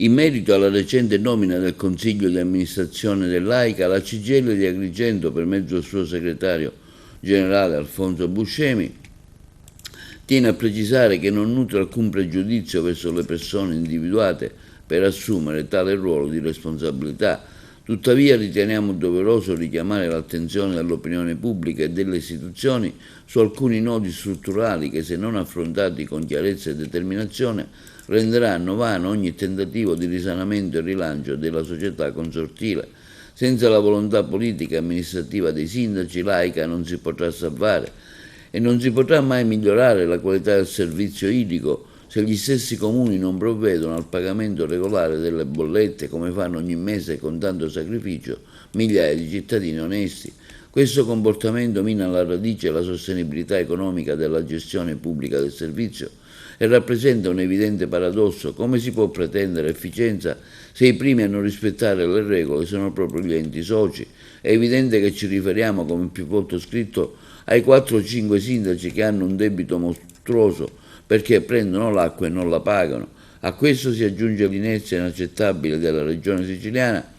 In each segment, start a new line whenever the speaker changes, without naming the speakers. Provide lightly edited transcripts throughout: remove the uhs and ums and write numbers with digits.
In merito alla recente nomina del Consiglio di amministrazione dell'AICA, la CGIL di Agrigento, per mezzo del suo segretario generale Alfonso Buscemi, tiene a precisare che non nutre alcun pregiudizio verso le persone individuate per assumere tale ruolo di responsabilità. Tuttavia riteniamo doveroso richiamare l'attenzione dell'opinione pubblica e delle istituzioni su alcuni nodi strutturali che, se non affrontati con chiarezza e determinazione, renderanno vano ogni tentativo di risanamento e rilancio della società consortile. Senza la volontà politica e amministrativa dei sindaci, l'AICA non si potrà salvare e non si potrà mai migliorare la qualità del servizio idrico se gli stessi comuni non provvedono al pagamento regolare delle bollette, come fanno ogni mese con tanto sacrificio migliaia di cittadini onesti. Questo comportamento mina alla radice la sostenibilità economica della gestione pubblica del servizio e rappresenta un evidente paradosso. Come si può pretendere efficienza se i primi a non rispettare le regole sono proprio gli enti soci? È evidente che ci riferiamo, come più volte scritto, ai 4 o 5 sindaci che hanno un debito mostruoso perché prendono l'acqua e non la pagano. A questo si aggiunge l'inerzia inaccettabile della regione siciliana,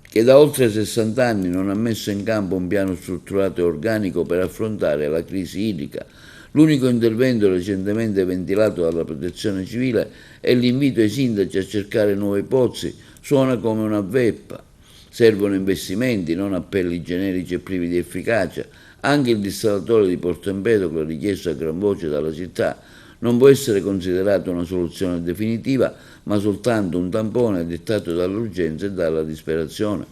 che da oltre 60 anni non ha messo in campo un piano strutturato e organico per affrontare la crisi idrica. L'unico intervento recentemente ventilato dalla Protezione Civile è l'invito ai sindaci a cercare nuovi pozzi. Suona come una veppa. Servono investimenti, non appelli generici e privi di efficacia. Anche il dissalatore di Porto Empedocle, richiesto a gran voce dalla città, non può essere considerato una soluzione definitiva, ma soltanto un tampone dettato dall'urgenza e dalla disperazione.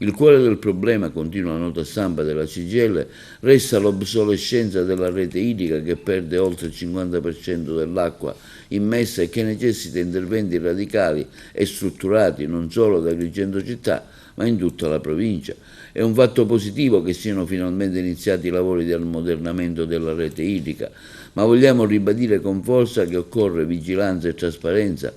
Il cuore del problema, continua la nota stampa della CGIL, resta l'obsolescenza della rete idrica, che perde oltre il 50% dell'acqua immessa e che necessita interventi radicali e strutturati non solo ad Agrigento città, ma in tutta la provincia. È un fatto positivo che siano finalmente iniziati i lavori di ammodernamento della rete idrica, ma vogliamo ribadire con forza che occorre vigilanza e trasparenza.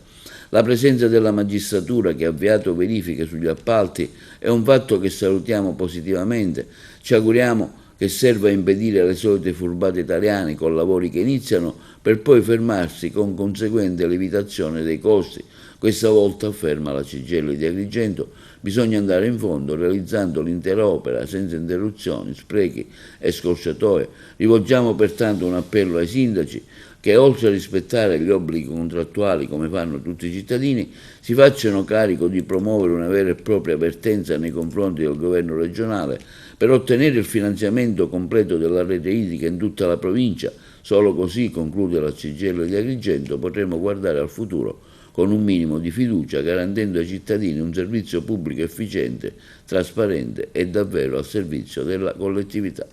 La presenza della magistratura, che ha avviato verifiche sugli appalti, è un fatto che salutiamo positivamente. Ci auguriamo che serva a impedire le solite furbate italiane con lavori che iniziano per poi fermarsi, con conseguente lievitazione dei costi. Questa volta, afferma la CGIL di Agrigento, bisogna andare in fondo realizzando l'intera opera senza interruzioni, sprechi e scorciatoie. Rivolgiamo pertanto un appello ai sindaci che, oltre a rispettare gli obblighi contrattuali come fanno tutti i cittadini, si facciano carico di promuovere una vera e propria avvertenza nei confronti del governo regionale per ottenere il finanziamento completo della rete idrica in tutta la provincia. Solo così, conclude la CGIL di Agrigento, potremo guardare al futuro con un minimo di fiducia, garantendo ai cittadini un servizio pubblico efficiente, trasparente e davvero al servizio della collettività.